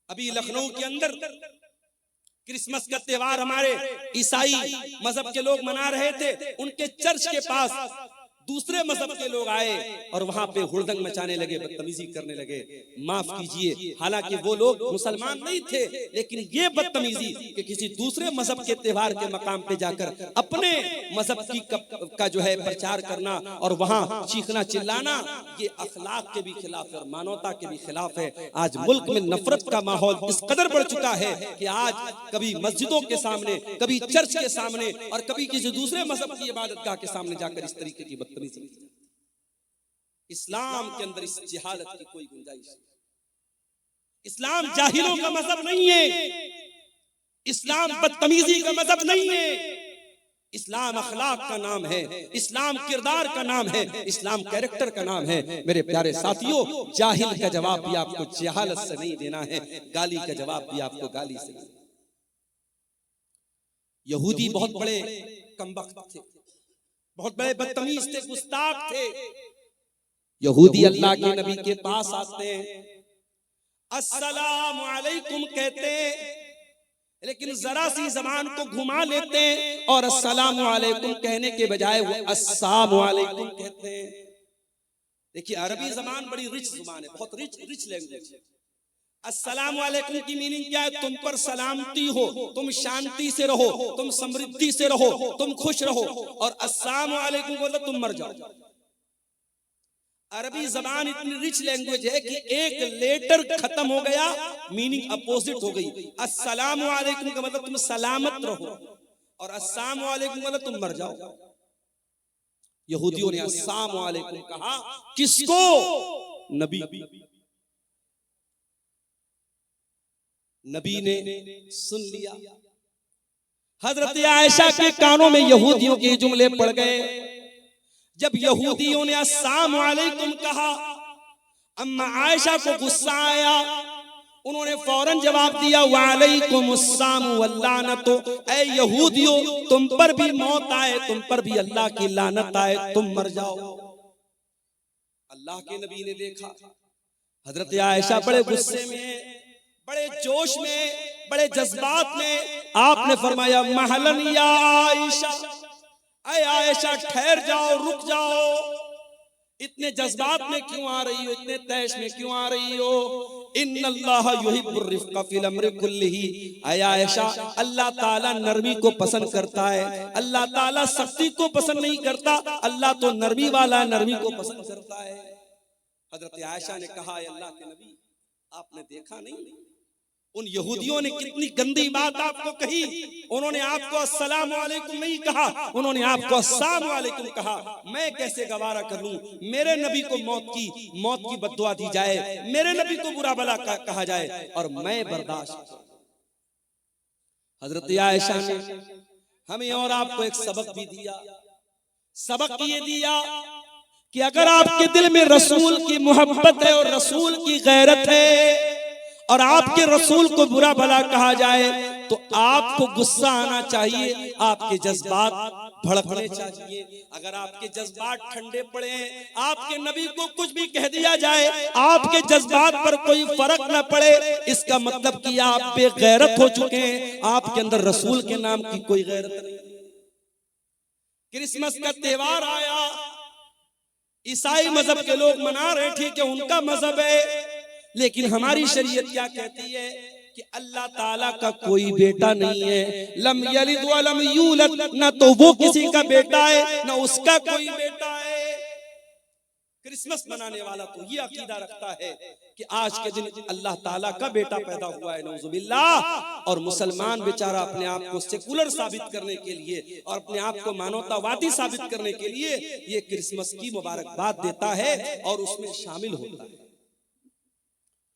अभी लखनऊ के अंदर क्रिसमस का त्योहार हमारे ईसाई मजहब के लोग मना रहे थे। उनके चर्च के पास दूसरे मजहब के लोग आए और वहां पे हुड़दंग मचाने लगे, बदतमीजी करने लगे। माफ कीजिए, हालांकि वो लोग मुसलमान नहीं थे, लेकिन ये बदतमीजी कि किसी दूसरे मजहब के त्योहार के मकाम पे जाकर अपने मजहब की का जो है प्रचार करना और वहां चीखना चिल्लाना, ये अखलाक के भी खिलाफ है और मानवता के भी खिलाफ है। आज मुल्क में नफरत का माहौल इस कदर बढ़ चुका है कि आज कभी मस्जिदों के सामने, कभी चर्च के सामने और कभी किसी दूसरे मजहब की इबादतगाह के सामने जाकर इस तरीके की इस्लाम के अंदर इस जिहालत की कोई गुंजाइश नहीं। इस्लाम जाहिलों का मजहब नहीं है, इस्लाम बदतमीजी का मजहब नहीं है। इस्लाम अखलाक का नाम है, इस्लाम किरदार का नाम है, इस्लाम कैरेक्टर का नाम है। मेरे प्यारे साथियों, जाहिल का जवाब भी आपको जहालत से नहीं देना है, गाली का जवाब भी आपको गाली से नहीं। यहूदी बहुत बड़े कमबख्त थे, बहुत बड़े बदतमीज थे, गुस्ताख थे। यहूदी अल्लाह के नबी के पास आते हैं, अस्सलाम वालेकुम कहते हैं, लेकिन जरा सी जबान को घुमा लेते हैं और अस्सलाम वालेकुम कहने के बजाय वो अस्सलाम वालेकुम कहते हैं। देखिए, अरबी जबान बड़ी रिच जुबान है, बहुत रिच लैंग्वेज है। अस्सलाम वालेकुम की मीनिंग क्या है? तुम पर सलामती हो, तुम शांति से रहो, तुम समृद्धि से रहो, तुम खुश रहो। और अस्सलाम वालेकुम बोलो तुम मर जाओ। अरबी जबान इतनी रिच लैंग्वेज है कि एक लेटर खत्म हो गया, मीनिंग अपोजिट हो गई। अस्सलाम वालेकुम का मतलब तुम सलामत रहो और अस्सलाम वालेकुम मतलब तुम मर जाओ। यहूदियों ने अस्सलाम वालेकुम कहा, किसको? नबी नबी ने सुन लिया। हजरत आयशा के कानों में यहूदियों के जुमले पड़ गए। जब यहूदियों ने अस्सलाम वालेकुम कहा, अम्मा आयशा को गुस्सा आया, उन्होंने फौरन जवाब दिया, वालेकुम अस्सलाम वल्लानतो। ऐ यहूदियों, तुम पर भी मौत आए, तुम पर भी अल्लाह की लानत आए, तुम मर जाओ। अल्लाह के नबी ने देखा हजरत आयशा बड़े गुस्से में, बड़े जोश में, बड़े जज्बात में, आपने फरमाया, महलन या आयशा, ऐ आयशा ठहर जाओ, रुक जाओ। इतने जज्बात में क्यों आ रही हो, इतने तैश में क्यों आ रही हो? इन्नल्लाह युहिब्बुर रिफ्क़ फिल अम्रि कुल्लिही। ऐ आयशा, अल्लाह ताला नरमी को पसंद करता है, अल्लाह ताला सख्ती को पसंद नहीं करता। अल्लाह तो नरमी वाला, नरमी को पसंद करता है। हजरत आयशा ने कहा, अल्लाह के नबी, आपने देखा नहीं उन यहूदियों ने कितनी गंदी बात आपको कही? उन्होंने आपको अस्सलाम वालेकुम नहीं कहा, उन्होंने आपको अस्सलाम वालेकुम कहा। मैं कैसे गवारा कर लूं? मेरे नबी को मौत की बद्दुआ दी जाए, मेरे नबी को बुरा भला कहा जाए और मैं बर्दाश्त। हजरत आयशा ने हमें और आपको एक सबक भी दिया। सबक ये दिया कि अगर आपके दिल में रसूल की मोहब्बत है और रसूल की गैरत है और आपके रसूल को बुरा भला कहा जाए तो आपको गुस्सा आना चाहिए, आपके जज्बात भड़कने चाहिए। अगर आपके जज्बात ठंडे पड़े, आपके नबी को कुछ भी कह दिया जाए, आपके जज्बात पर कोई फर्क न पड़े, इसका मतलब कि आप बेगैरत हो चुके हैं, आपके अंदर रसूल के नाम की कोई गैरत नहीं। क्रिसमस का त्योहार आया, ईसाई मजहब के लोग मना रहे, ठीक है, उनका मजहब है, लेकिन हमारी शरीयत क्या कहती है कि अल्लाह ताला का कोई बेटा नहीं है। लम यलिद व लम यूलद, ना तो वो किसी का बेटा है ना उसका कोई बेटा है। क्रिसमस मनाने वाला तो ये अकीदा रखता है कि आज के दिन अल्लाह ताला का बेटा पैदा हुआ है, नऊजुबिल्लाह। और मुसलमान बेचारा अपने आप को सेकुलर साबित करने के लिए और अपने आप को मानवतावादी साबित करने के लिए ये क्रिसमस की मुबारकबाद देता है और उसमें शामिल होता है।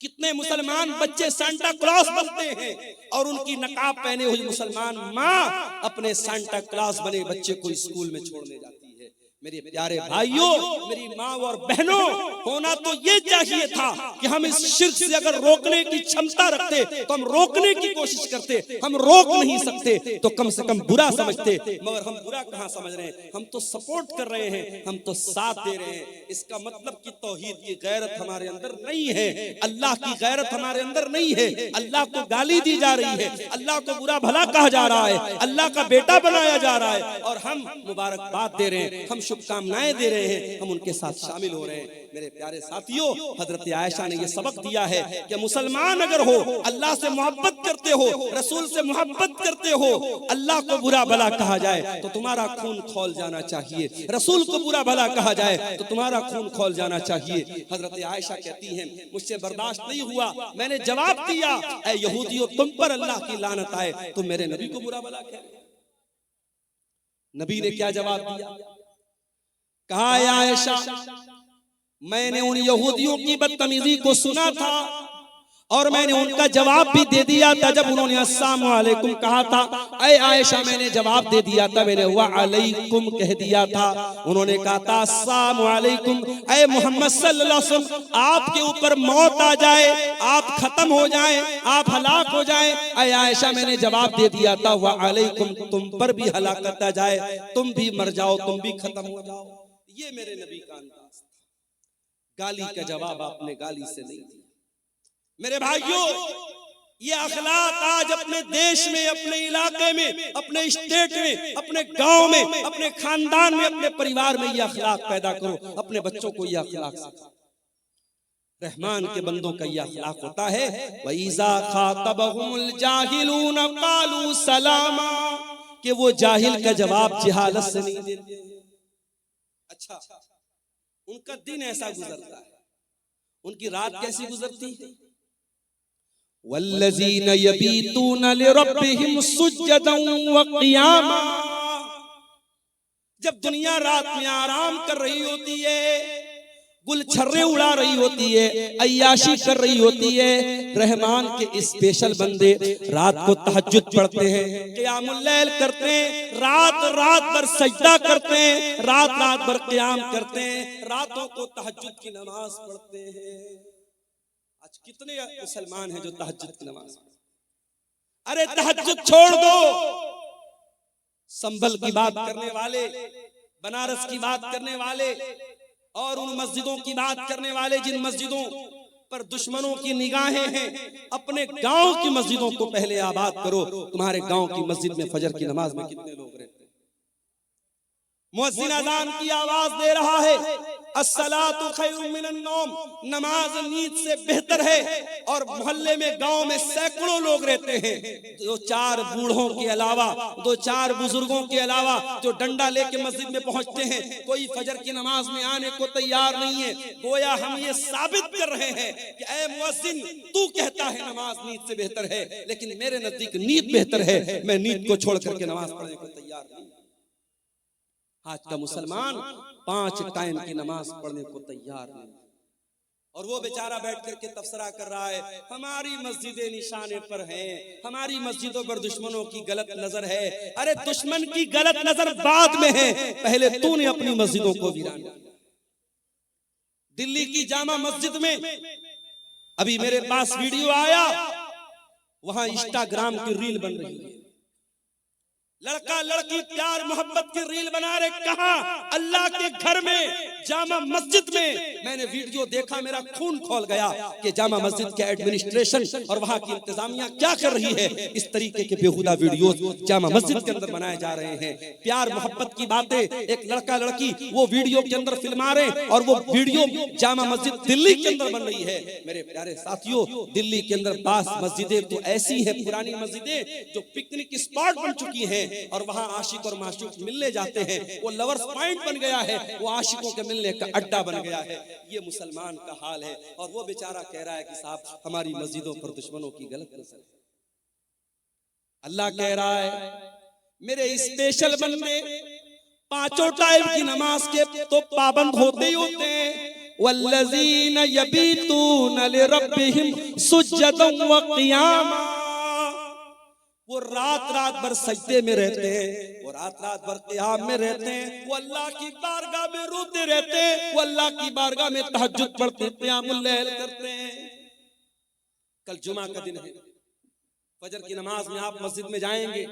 कितने मुसलमान बच्चे सांता क्लॉस बनते हैं और उनकी नकाब पहने हुई मुसलमान माँ अपने सांता क्लॉस बने बच्चे को स्कूल में छोड़ने जाती है। मेरे प्यारे भाइयों, मेरी माँ और बहनों, होना तो ये चाहिए था कि हम इस शिर्क से अगर रोकने की क्षमता रखते तो हम रोकने की कोशिश करते। हम रोक नहीं सकते तो कम से कम बुरा समझते, मगर हम बुरा कहाँ समझ रहे हैं, हम तो सपोर्ट कर रहे हैं, हम तो साथ दे रहे हैं। इसका मतलब कि तौहीद की गैरत हमारे अंदर नहीं है, अल्लाह की गैरत हमारे अंदर नहीं है। अल्लाह को गाली दी जा रही है, अल्लाह को बुरा भला कहा जा रहा है, अल्लाह का बेटा बनाया जा रहा है, और हम मुबारकबाद दे रहे हैं, हम शुभकामनाएं दे रहे हैं, हम उनके साथ शामिल हो रहे हैं। मेरे प्यारे साथियों, हजरत आयशा ने यह सबक दिया है कि मुसलमान अगर हो, अल्लाह से मोहब्बत करते हो, रसूल से मोहब्बत करते हो, अल्लाह को बुरा भला कहा जाए तो तुम्हारा खून खौल जाना चाहिए, रसूल को बुरा भला कहा जाए तो तुम्हारा खून खौल जाना चाहिए। हजरत आयशा कहती हैं, मुझसे बर्दाश्त नहीं हुआ, मैंने जवाब दिया, ऐ यहूदियों, तुम पर अल्लाह की लानत आए, तुम मेरे नबी को बुरा भला कह रहे। नबी ने क्या जवाब दिया? कहा, आयशा, मैंने उन यहूदियों की बदतमीजी को सुना था और मैंने उनका जवाब भी दे दिया था जब उन्होंने अस्सलामु अलैकुम कहा था। ऐ आयशा, मैंने जवाब दे दिया था, मैंने व अलैकुम कह दिया था। उन्होंने कहा था अस्सलामु अलैकुम, ऐ मोहम्मद सल्लल्लाहु अलैहि वसल्लम, आपके ऊपर मौत आ जाए, आप खत्म हो जाएं, आप हलाक हो जाएं। ऐ आयशा, मैंने जवाब दे दिया था व अलैकुम, तुम पर भी हलाकत आ जाए, तुम भी मर जाओ, तुम भी खत्म हो जाओ। ये मेरे नबी का अंदाज था। गाली का जवाब आपने गाली से नहीं दिया। मेरे भाइयों, ये अखलाक आज अपने देश में, अपने इलाके में, अपने स्टेट में, अपने गांव में, अपने खानदान में, अपने परिवार में ये अखलाक पैदा करो। अपने बच्चों को ये अखलाक सिखाओ। रहमान के बंदों का ये अखलाक होता है, वइज़ा खातबहुमुल जाहिलून क़ालू सलामा, कि वो जाहिल का जवाब जहालत से नहीं देते। अच्छा, उनका दिन ऐसा गुजरता है, उनकी रात कैसी गुजरती है? वल्लज़ीन यबीतून लिरब्बिहिम सुज्जदन व क़ियामा, जब दुनिया रात में आराम कर रही होती है, गुलछर्रे उड़ा रही होती है, अय्याशी कर रही होती है, रहमान के स्पेशल बंदे रात को तहज्जुद पढ़ते हैं, क़ियामुल लैल करते हैं, रात रात भर सजदा करते हैं, रात रात भर क़ियाम करते हैं, रातों को तहज्जुद की नमाज पढ़ते हैं। आज कितने मुसलमान हैं जो तहज्जुद की नमाज पढ़ते? अरे तहज्जुद छोड़ दो, संभल की बात करने वाले, बनारस की बात करने वाले और उन मस्जिदों की बात करने वाले जिन मस्जिदों पर दुश्मनों की निगाहें हैं, अपने गांव की मस्जिदों को पहले आबाद करो। तुम्हारे गांव की मस्जिद में फजर की नमाज में कितने लोग रहते हैं? मुअज्जिन अज़ान की आवाज दे रहा है, अस्सलातु खैरुम मिनन नौम, नमाज नींद से बेहतर है, और मोहल्ले में, गांव में सैकड़ों लोग रहते हैं, दो चार बूढ़ों के अलावा, दो चार बुजुर्गों के अलावा जो डंडा लेके मस्जिद में पहुंचते हैं, कोई फजर की नमाज में आने को तैयार नहीं है। गोया हम ये साबित कर रहे हैं कि ऐ मुअज्जिन, तू कहता है नमाज नींद से बेहतर है, लेकिन मेरे नजदीक नींद बेहतर है, मैं नींद को छोड़ करके नमाज पढ़ने को तैयार नहीं। आज का मुसलमान 5 टाइम की नमाज पढ़ने को तैयार नहीं, और वो बेचारा बैठ करके तबसरा कर रहा है, हमारी मस्जिदें निशाने पर हैं, हमारी मस्जिदों पर दुश्मनों की गलत नजर है। अरे दुश्मन की गलत नजर बाद में है, पहले तूने अपनी मस्जिदों को वीरान किया। दिल्ली की जामा मस्जिद में अभी मेरे पास वीडियो आया, वहां इंस्टाग्राम की रील बन रही है, लड़का लड़की प्यार मोहब्बत की रील बना रहे। कहा? अल्लाह के घर में, जामा मस्जिद में। मैंने वीडियो देखा, मेरा खून खौल गया कि जामा मस्जिद के एडमिनिस्ट्रेशन और वहां की इंतजामिया क्या कर रही है। इस तरीके के बेहुदा वीडियोस जामा मस्जिद के अंदर बनाए जा रहे हैं। प्यार मोहब्बत की बातें, एक लड़का लड़की वो वीडियो के अंदर फिल्मा रहे, और वो वीडियो जामा मस्जिद दिल्ली के अंदर बन रही है। मेरे प्यारे साथियों, दिल्ली के अंदर 5 मस्जिदें तो ऐसी हैं, पुरानी मस्जिदें, जो पिकनिक स्पॉट बन चुकी हैं, और वहां आशिक और माशूक मिलने जाते हैं। वो लवर्स पॉइंट बन गया है, वो आशिकों के मिलने का अड्डा बन गया है। ये मुसलमान का हाल है, और वो बेचारा कह रहा है कि साहब हमारी मस्जिदों पर दुश्मनों की गलत नजर है। अल्लाह कह रहा है, मेरे स्पेशल बंदे 5 टाइम की नमाज के तो पाबंद होते ही होते हैं। वल्लज़ीन यबीतून लिरब्बिहिम सुज्जदन व क़ियामा, वो रात रात भर सजदे में रहते हैं, वो रात रात भर क़ियाम में रहते हैं, वो अल्लाह की बारगाह में रोते रहते हैं, वो अल्लाह की बारगाह में तहज्जुद पढ़ते हैं, क़ियामुल लैल करते हैं। कल जुमा का दिन है, फजर की नमाज में आप मस्जिद में जाएंगे,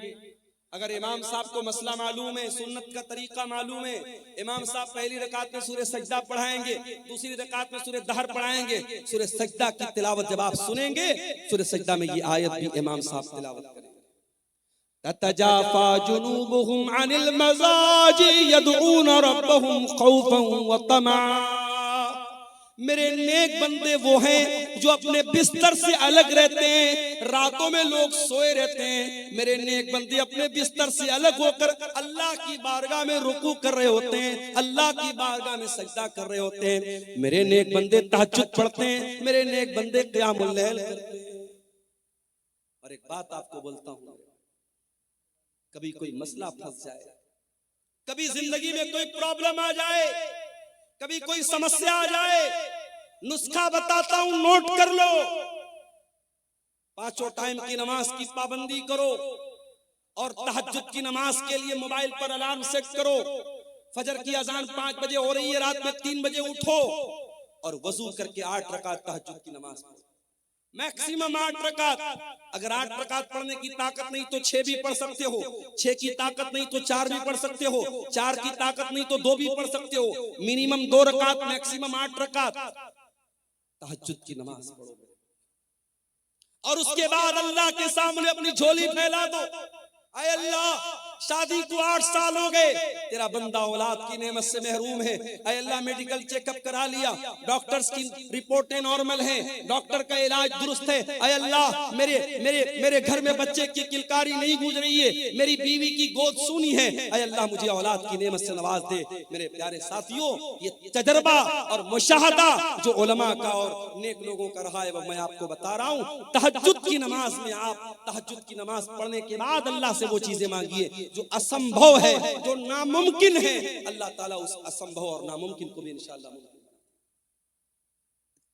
अगर इमाम साहब को मसला मालूम है, सुन्नत का तरीका मालूम है, इमाम साहब पहली रकात में सूरह सजदा पढ़ाएंगे, दूसरी रकात में सूरह दहर पढ़ाएंगे, सूरह सजदा की तिलावत जब आप सुनेंगे, सूरह सजदा में ये आयत भी इमाम साहब तिलावत करेंगे, ततजाफा जुनूबुहुम अनिल मज़ाजी यदऊन रब्बहुम खौफन व तमा। मेरे नेक बंदे वो हैं जो अपने बिस्तर से अलग रहते हैं, रातों में लोग सोए रहते हैं, मेरे नेक बंदे अपने बिस्तर से अलग होकर अल्लाह की बारगाह में रुकू कर रहे होते हैं, अल्लाह की बारगाह में सजदा कर रहे होते हैं, मेरे नेक बंदे तहज्जुद पढ़ते हैं, मेरे नेक बंदे क़ियामुल लैल करते हैं। और एक बात आपको बोलता हूं, कभी कोई मसला फंस जाए, कभी जिंदगी में कोई प्रॉब्लम आ जाए, कभी कोई समस्या आ जाए, नुस्खा बताता हूं, नोट कर लो। पांचों टाइम की नमाज की पाबंदी करो और तहज्जुद की नमाज के लिए मोबाइल पर अलार्म सेट करो। फजर की अजान 5 बजे हो रही है, रात में 3 बजे उठो और वजू करके 8 रकात तहज्जुद की नमाज पढ़ो, मैक्सिमम 8 रकात। अगर 8 रकात पढ़ने की ताकत नहीं तो 6 भी पढ़ सकते हो, 6 की ताकत नहीं तो 4 भी पढ़ सकते हो, 4 की ताकत नहीं तो 2 भी पढ़ सकते हो, मिनिमम 2 रकात, मैक्सिमम 8 रकात तहज्जुद की नमाज पढ़ो। और उसके बाद अल्लाह के सामने अपनी झोली फैला दो, आए अल्लाह शादी को 8 साल हो गए, तेरा बंदा औलाद की नेमत से महरूम है, आए अल्लाह मेडिकल चेकअप करा लिया, डॉक्टर्स की रिपोर्टें नॉर्मल हैं, डॉक्टर का इलाज दुरुस्त है, आए अल्लाह मेरे मेरे मेरे घर में बच्चे की किलकारी नहीं गूंज रही है, मेरी बीवी की गोद सूनी है, आए अल्लाह मुझे औलाद की नेमत से नवाज दे। मेरे प्यारे साथियों, ये तजर्बा और मुशाहदा जो उलमा का और नेक लोगों का रहा है वो मैं आपको बता रहा हूँ। तहज्जुद की नमाज में आप तहज्जुद की नमाज पढ़ने के बाद अल्लाह से वो चीजें मांगिए जो असंभव है, जो नामुमकिन है, अल्लाह ताला उस असंभव और नामुमकिन को भी इंशाअल्लाह मुमकिन।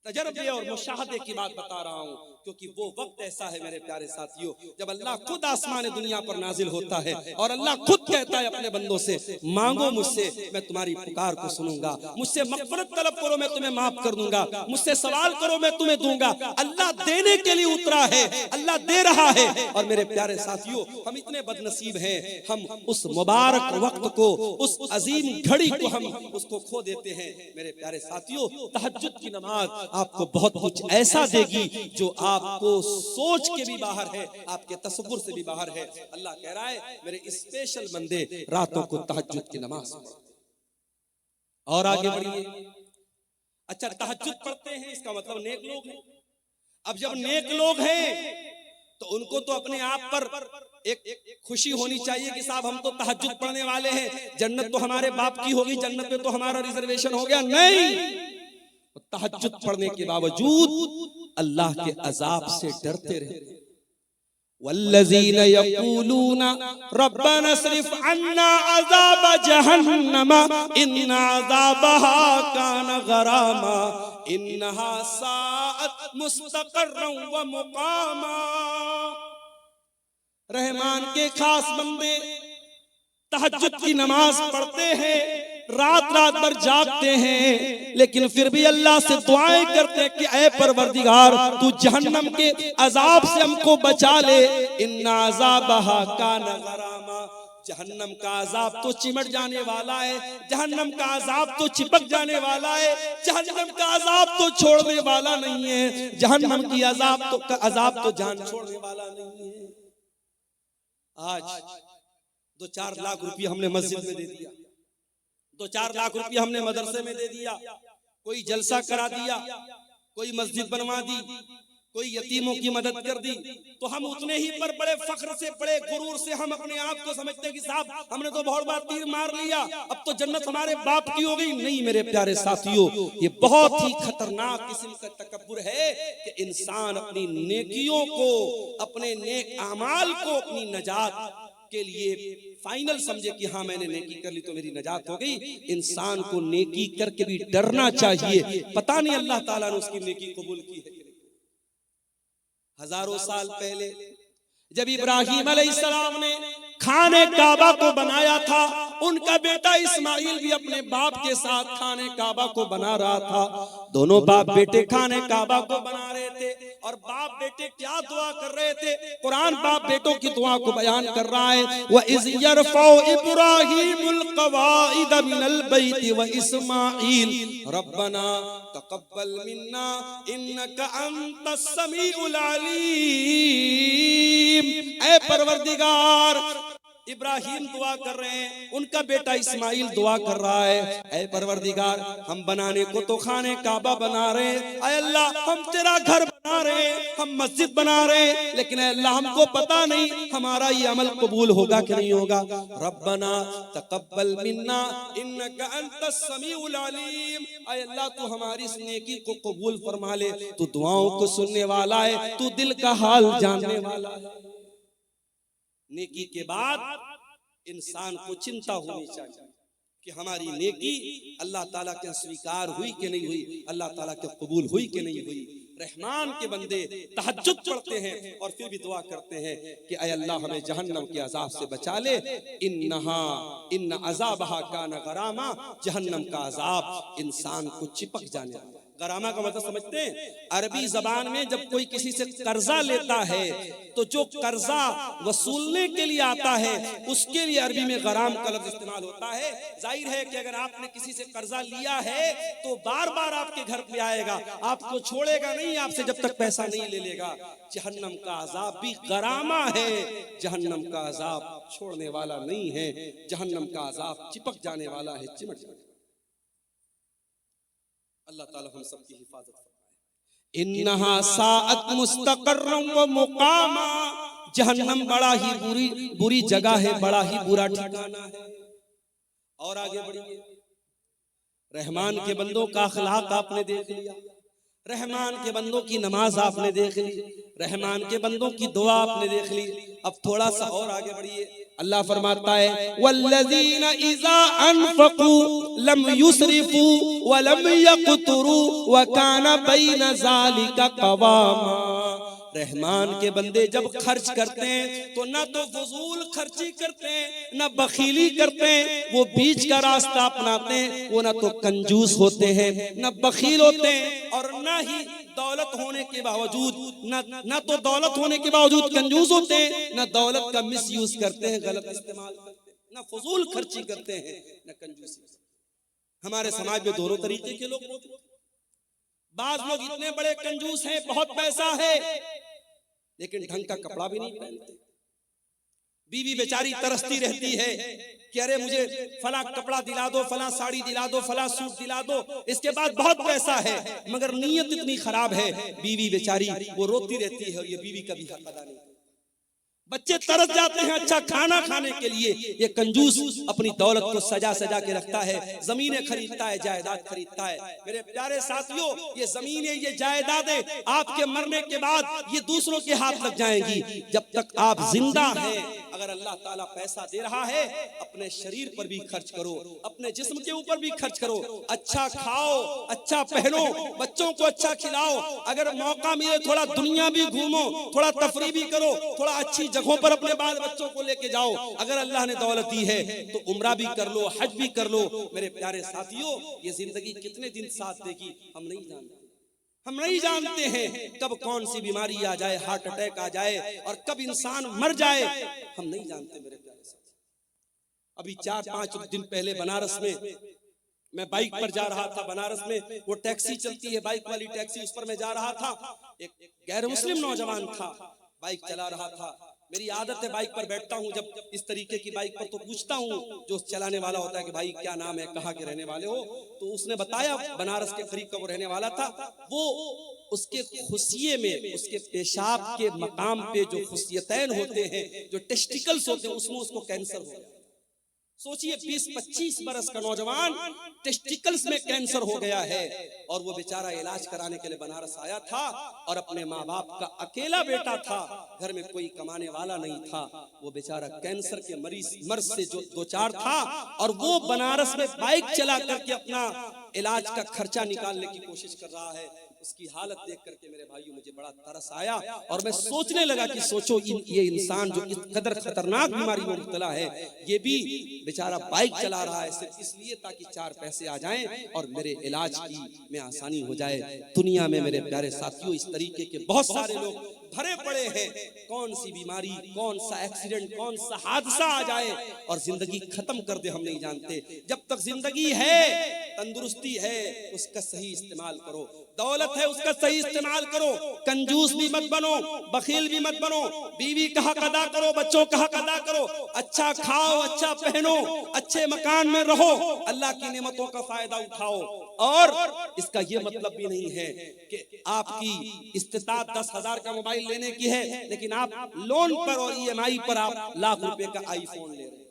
तजर्बे और मुशाहदे की बात बता रहा हूं क्योंकि वो वक्त ऐसा है मेरे प्यारे साथियों जब अल्लाह खुद आसमान दुनिया पर नाजिल होता है और अल्लाह खुद कहता है अपने बंदों से, मांगो मुझसे मैं तुम्हारी पुकार को सुनूंगा, मुझसे मग़फ़िरत तलब करो मैं तुम्हें माफ कर दूंगा, मुझसे सवाल करो मैं तुम्हें दूंगा। अल्लाह देने के लिए उतरा है, अल्लाह दे रहा है। और मेरे प्यारे साथियों, हम इतने बदनसीब हैं, हम उस मुबारक वक्त को, उस अजीम घड़ी को हम उसको खो देते हैं। मेरे प्यारे साथियों, तहज्जुद की नमाज आपको बहुत कुछ ऐसा देगी जो आपको सोच के भी बाहर है, आपके तसव्वुर से भी बाहर है। अल्लाह कह रहा है मेरे स्पेशल बंदे रातों को तहज्जुद की नमाज पढ़ो। और आगे बढ़िए। अच्छा, तहज्जुद पढ़ते हैं इसका मतलब नेक लोग हैं। अब जब नेक लोग हैं तो उनको तो अपने आप पर एक खुशी होनी चाहिए कि साहब हम तो तहज्जुद पढ़ने वाले हैं, जन्नत तो हमारे बाप की होगी, जन्नत में तो हमारा रिजर्वेशन हो गया। नहीं, तहज्जुद पढ़ने के बावजूद अल्लाह के अजाब से डरते रहते। वल्लज़ीन यक़ूलूना रब्बना स्रिफ अन्ना अज़ाब जहन्नम इन्ना अज़ाबहा कान गरामा इन्नहा साअत मुस्तक़र्रन व मुक़ामा। रहमान के खास बंदे तहज्जुद की नमाज पढ़ते हैं, रात रात भर जागते हैं, लेकिन फिर भी अल्लाह से दुआएं करते हैं कि ऐ परवरदिगार तू जहन्नम के अजाब से हमको बचा ले। इन्ना अज़ाबहा कान गरामा, जहन्नम का अजाब तो चिमट जाने वाला है, जहन्नम का अजाब तो चिपक जाने वाला है, जहन्नम का अजाब तो छोड़ने वाला नहीं है, जहन्नम की अजाब तो जान छोड़ने वाला नहीं है। आज 2-4 लाख रुपया हमने मस्जिद में दे दिया, 2-4 लाख रुपया हमने मदरसे में दे दिया, कोई जलसा करा दिया, कोई मस्जिद बनवा दी, कोई यतीमों की मदद कर दी, तो हम उतने ही पर बड़े फख्र से, बड़े गुरूर से हम अपने आप को समझते हैं कि साहब हमने तो बहुत बार तीर मार लिया, अब तो जन्नत हमारे बाप की हो गई। नहीं मेरे प्यारे साथियों, ये बहुत ही खतरनाक किस्म का तकब्बुर है कि इंसान अपनी नेकियों को, अपने नेक अमाल को अपनी नजात के लिए फाइनल समझे कि हाँ मैंने नेकी कर ली तो मेरी नजात हो गई। इंसान को नेकी करके भी डरना चाहिए, पता नहीं अल्लाह ताला ने उसकी नेकी कबूल की है। हजारों साल पहले जब इब्राहिम अलैहिस्सलाम ने खाने काबा को बनाया था, उनका बेटा इस्माइल भी अपने बाप के साथ खाने काबा को बना रहा था। दोनों बाप बेटे खाने काबा को बना रहे थे और बाप बेटे क्या दुआ कर रहे थे? कुरान बाप बेटों की दुआ को बयान कर रहा है, व इज़ यरफ़उ इब्राहीमुल क़वाइद मिनल बैति व इस्माइल रब्बना तक़ब्बल मिन्ना इन्नका अंतस समीउल अलीम। ऐ परवरदिगार, इब्राहिम दुआ कर रहे हैं, उनका बेटा इस्माइल दुआ कर रहा है, ऐ परवरदिगार हम बनाने को तो खाने काबा बना रहे हैं, ऐ अल्लाह हम तेरा घर बना रहे हैं, हम मस्जिद बना रहे हैं, लेकिन ऐ अल्लाह हमको पता नहीं हमारा ये अमल कबूल होगा कि नहीं होगा। रब्बना तक़ब्बल मिन्ना इन्नका अंतस समीउल अलीम, ऐ अल्लाह तू हमारी इस नेकी को कबूल फरमा ले, तू दुआओं को सुनने वाला है, तू दिल का हाल जानने वाला है। नेकी के बाद इंसान को चिंता होनी चाहिए कि हमारी नेकी अल्लाह ताला के स्वीकार हुई कि नहीं हुई, अल्लाह ताला के कबूल हुई कि नहीं हुई। रहमान के बंदे तहज्जुद पढ़ते हैं और फिर भी दुआ करते हैं कि ऐ अल्लाह हमें जहन्नम के अजाब से बचा ले। इन्न अज़ाबहा कान गरामा, जहन्नम का अजाब इंसान को चिपक जाने वाला। गरामा का मतलब समझते हैं? अरबी जबान में जब कोई किसी से कर्जा लेता है तो जो कर्जा वसूलने के लिए आता है उसके लिए अरबी में गराम का लफ्ज इस्तेमाल होता है। जाहिर है कि अगर आपने किसी से कर्जा लिया है तो बार बार आपके घर पे आएगा, आपको छोड़ेगा नहीं आपसे जब तक पैसा नहीं ले लेगा। जहन्नम का अजाब भी गरामा है, जहन्नम का अजाब छोड़ने वाला नहीं है, जहन्नम का अजाब चिपक जाने वाला है, चिमट जाने। अल्लाह ताला हम सबकी हिफाजत फरमाए। इन्नहा साअत मुस्तक़र्रन व मुक़ामा, जहन्नम बड़ा ही बुरी जगह है, बड़ा ही बुरा ठिकाना है। और आगे बढ़िए, रहमान के बंदों का अखलाक आपने देख लिया, रहमान के बंदों की नमाज आपने देख ली, रहमान के बंदों की दुआ आपने देख ली। अब थोड़ा सा और आगे बढ़िए, अल्लाह फरमाता है वल्लज़ीना इज़ा अनफ़क़ू लम युसरिफ़ू व लम यक़तुरू व काना बैन ज़ालिका क़वामा। रहमान के बंदे जब खर्च करते हैं तो ना तो फजूल खर्ची करते हैं, ना बखीली करते हैं, वो बीच का रास्ता अपनाते हैं। वो ना तो कंजूस होते हैं, ना बखील होते हैं, और ना ही दौलत होने के बावजूद ना तो दौलत होने के बावजूद कंजूस होते हैं, ना दौलत का मिसयूज करते हैं, गलत इस्तेमाल करते हैं, ना फजूल खर्ची करते हैं, ना कंजूसी। हमारे समाज में दोनों तरीके के लोग होते हैं। बाज लोग इतने बड़े कंजूस हैं, बहुत पैसा है, लेकिन ढंग का कपड़ा भी नहीं पहनते। बीवी बेचारी तरसती रहती है कि अरे मुझे फला कपड़ा दिला दो, फला साड़ी दिला दो, फला सूट दिला दो, इसके बाद बहुत पैसा है, मगर नीयत इतनी खराब है, बीवी बेचारी वो रोती रहती है और ये बीवी का भी हक अदा नहीं। बच्चे तरस जाते हैं अच्छा खाना खाने के लिए, ये कंजूस अपनी दौलत को सजा सजा के रखता है, जमीनें खरीदता है, जायदाद खरीदता है। मेरे प्यारे साथियों, ये जमीनें, ये जायदादें आपके मरने के बाद ये दूसरों के हाथ लग जाएंगी। जब तक आप जिंदा हैं, अगर अल्लाह ताला पैसा दे रहा है, अपने शरीर पर भी खर्च करो, अपने जिस्म के ऊपर भी खर्च करो, अच्छा खाओ, अच्छा पहनो, बच्चों को अच्छा खिलाओ, अगर मौका मिले थोड़ा दुनिया भी घूमो, थोड़ा तफरी भी करो, थोड़ा अच्छी जगहों पर अपने बाल बच्चों को लेके जाओ। अगर अल्लाह ने दौलत दी है तो उम्रा भी कर लो, हज भी कर लो। मेरे प्यारे साथियों, ये जिंदगी कितने दिन साथ देगी हम नहीं जानते। हम नहीं जानते हैं कब कौन सी बीमारी आ जाए, हार्ट अटैक आ जाए, और कब इंसान मर जाए, हम नहीं जानते। मेरे प्यारे साथी, अभी 4-5 दिन पहले बनारस में मैं बाइक पर जा रहा था। बनारस में वो टैक्सी चलती है, बाइक वाली टैक्सी, उस पर मैं जा रहा था। एक गैर मुस्लिम नौजवान था, बाइक चला रहा था। मेरी आदत है बाइक पर बैठता हूँ जब इस तरीके की बाइक पर, तो पूछता हूँ जो चलाने वाला होता है कि भाई क्या नाम है, कहाँ के रहने वाले हो। तो उसने बताया बनारस के करीब का वो रहने वाला था। वो उसके खुशिये में, उसके पेशाब के मकाम पे जो खुशियतैन होते हैं, जो टेस्टिकल्स होते हैं, उसमें उसको कैंसर हो गया। सोचिए 20-25 बरस का नौजवान, टेस्टिकल्स में कैंसर हो गया है, और वो बेचारा इलाज कराने के लिए बनारस आया था, और अपने माँ बाप का अकेला बेटा था, घर में कोई कमाने वाला नहीं था। वो बेचारा कैंसर के मर्ज से जो दो चार था, और वो बनारस में बाइक चला करके अपना इलाज का खर्चा निकालने की कोशिश कर रहा है। उसकी हालत देख करके मेरे भाइयों मुझे बड़ा तरस आया और मैं सोचने लगा कि सोचो ये इंसान जो इस कदर खतरनाक बीमारी में मुब्तला है, ये भी बेचारा बाइक चला रहा है सिर्फ इसलिए ताकि 4 पैसे आ जाएं और मेरे इलाज की में आसानी हो जाए। दुनिया में मेरे प्यारे साथियों इस तरीके के बहुत सारे लोग भरे पड़े हैं। कौन सी बीमारी, कौन सा एक्सीडेंट, कौन सा हादसा आ जाए और जिंदगी खत्म कर दे हम नहीं जानते। जब तक जिंदगी है, तंदुरुस्ती है, उसका सही इस्तेमाल करो। दौलत है उसका सही इस्तेमाल करो। कंजूस भी मत बनो, बखील भी मत बनो। बीवी का हक अदा करो, बच्चों का हक अदा करो। अच्छा खाओ, अच्छा पहनो, अच्छे मकान में रहो, अल्लाह की नेमतों का फायदा उठाओ। और इसका ये मतलब भी नहीं है कि आपकी इस्तिताअत 10,000 का मोबाइल लेने की है लेकिन आप लोन पर और EMI पर आप लाख रुपए का आईफोन ले रहे हैं।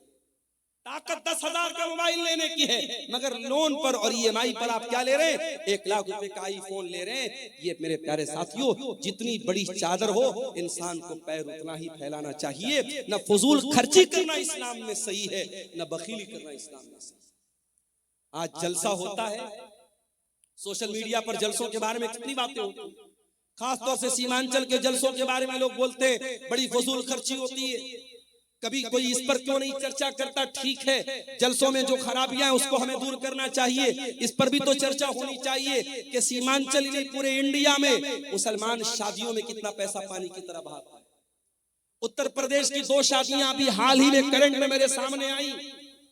ताकत 10,000 का मोबाइल लेने की है मगर लोन पर और EMI पर आप क्या ले रहे हैं? 1 लाख रुपए का आईफोन ले रहे हैं। ये मेरे प्यारे साथियों, जितनी बड़ी चादर हो इंसान को पैर उतना ही फैलाना चाहिए। न फजूल खर्ची करना इस्लाम में सही है, न बखीली करना इस्लाम में सही। आज जलसा होता है, सोशल मीडिया पर जलसों के बारे में कितनी बातें होती, खासतौर से सीमांचल के जलसों के बारे में लोग बोलते हैं बड़ी फजूल खर्ची होती है। कभी कोई इस पर क्यों नहीं चर्चा करता? ठीक है, जलसों में जो खराबियां हैं उसको हमें दूर करना चाहिए, इस पर भी तो चर्चा होनी चाहिए कि सीमांचल में पूरे इंडिया में मुसलमान शादियों में कितना पैसा पानी की तरह बहाता है। उत्तर प्रदेश की 2 शादियां अभी हाल ही में करंट में मेरे सामने आई।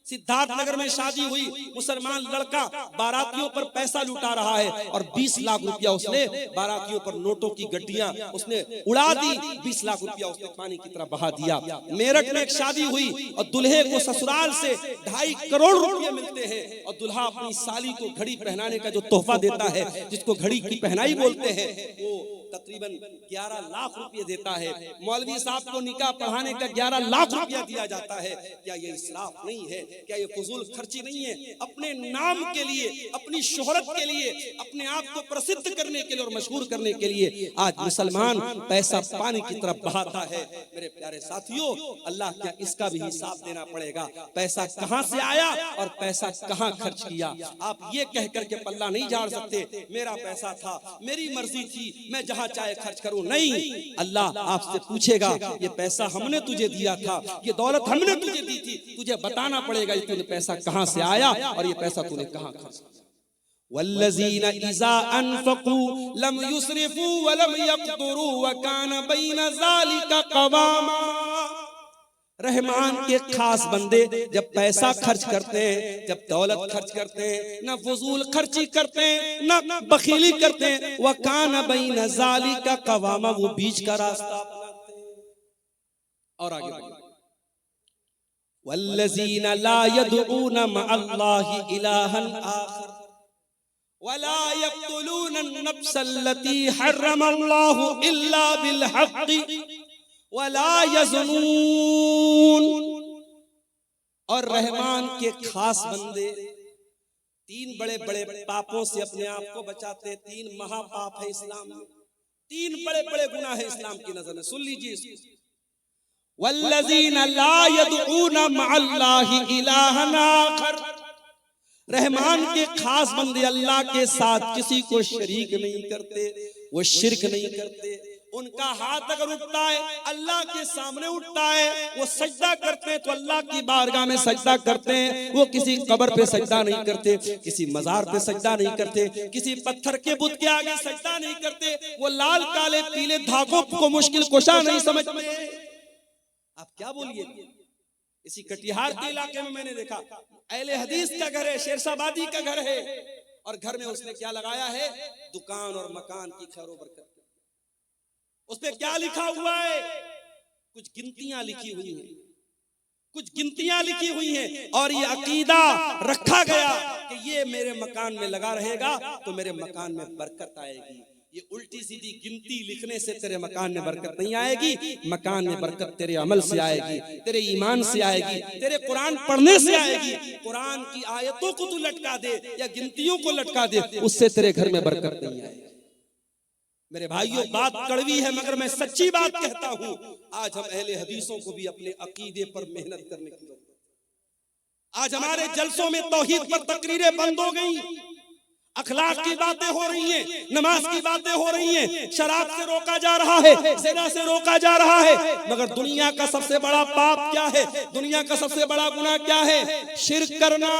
सिद्धार्थनगर में शादी हुई, मुसलमान लड़का बारातियों पर पैसा लुटा रहा है और 20 लाख रुपया उसने बारातियों पर नोटों की गड्डियां उसने उड़ा दी। 20 लाख रुपया उसने पानी की तरह बहा दिया। मेरठ में एक शादी हुई और दूल्हे को ससुराल से 2.5 करोड़ रुपए मिलते हैं और दूल्हा अपनी साली को घड़ी पहनाने का जो तोहफा देता है, जिसको घड़ी की पहनाई बोलते हैं, वो तकरीबन 11 लाख रुपए देता है। मौलवी साहब को निकाह पढ़ाने का 11 लाख रुपया दिया जाता है। क्या ये इसराफ नहीं है? क्या ये फजूल खर्ची नहीं है? अपने नाम के लिए, अपनी शोहरत के लिए, अपने आप को प्रसिद्ध करने के लिए और मशहूर करने के लिए आज मुसलमान पैसा पानी की तरफ बहाता है। मेरे प्यारे साथियों, अल्लाह क्या इसका भी हिसाब देना पड़ेगा। पैसा कहां से आया और पैसा कहां खर्च किया। आप ये कह करके पल्ला नहीं झाड़ सकते मेरा पैसा था, मेरी मर्जी थी, मैं जहां चाहे खर्च करूं। नहीं, अल्लाह आपसे पूछेगा ये पैसा हमने तुझे दिया था, ये दौलत हमने तुझे दी थी, तुझे बताना पड़ेगा तूने पैसा कहां से आया और ये पैसा तूने कहां खर्च किया। वल्लज़ीना इज़ा अनफ़क़ू लम युस्रिफ़ू व लम यक़्तुरू व कान बैन ज़ालिका क़वामा। रहमान के खास बंदे जब पैसा खर्च करते हैं, जब दौलत खर्च करते हैं, ना फजूल खर्ची करते हैं, ना बखीली करते हैं। व कान बैन ज़ालिका क़वामा, वो बीच का रास्ता अपनाते हैं। और आगे बढ़िए, वल्लज़ीना ला यदऊना मअल्लाहि इलाहन आखर वला यक़्तुलून अन-नफ्सल्लती हर्रमल्लाहु इल्ला बिल हक़्क़ि वला यज़नून। और रहमान के खास बंदे 3 बड़े बड़े पापों से अपने आप को बचाते हैं। 3 महापाप है इस्लाम में, 3 बड़े बड़े गुनाह है इस्लाम की नजर में। सुन लीजिए इसको, वल्लज़ीना ला यदऊना मअल्लाहि इलाहन आखर। रहमान के खास बंदे अल्लाह के साथ किसी को शरीक नहीं करते, वो शिर्क नहीं करते। उनका हाथ अगर उठता है अल्लाह के सामने उठता है, वो सजदा करते हैं तो अल्लाह की बारगाह में सजदा करते हैं। वो किसी कब्र पे सजदा नहीं करते, किसी मजार पे सजदा नहीं करते, किसी पत्थर के बुत के आगे सजदा नहीं करते। वो लाल काले पीले धागों को मुश्किल कुशा नहीं समझते। आप क्या बोलिए, इसी कटिहार के इलाके में मैंने देखा अहले हदीस का घर है, शेरशाबादी का घर है, और घर में उसने क्या लगाया है? दुकान और मकान की खैर बरकत। उसपे क्या लिखा हुआ है? कुछ गिनतियां लिखी हुई हैं, कुछ गिनतियां लिखी हुई हैं, और ये अकीदा रखा गया कि ये मेरे मकान में लगा रहेगा तो मेरे मकान में बरकत आएगी। ये उल्टी सीधी गिनती लिखने से तेरे मकान में बरकत नहीं आएगी। मकान में बरकत तेरे अमल से आएगी, तेरे ईमान से आएगी, तेरे कुरान पढ़ने से आएगी। कुरान की आयतों को तू लटका दे या गिनतियों को लटका दे, उससे तेरे घर में बरकत नहीं आएगी। मेरे भाइयों, बात कड़वी है मगर मैं सच्ची बात कहता हूं। आज हम अहले हदीसों को भी अपने अकीदे पर मेहनत करने की जरूरत है। आज हमारे जलसों में तौहीद पर तकरीरें बंद हो गई, अखलाक की बातें हो रही हैं, नमाज की बातें हो रही हैं, शराब से रोका जा रहा है, ज़िना से रोका जा रहा है, मगर दुनिया का सबसे बड़ा पाप क्या है, दुनिया का सबसे बड़ा गुनाह क्या है? शिर्क करना।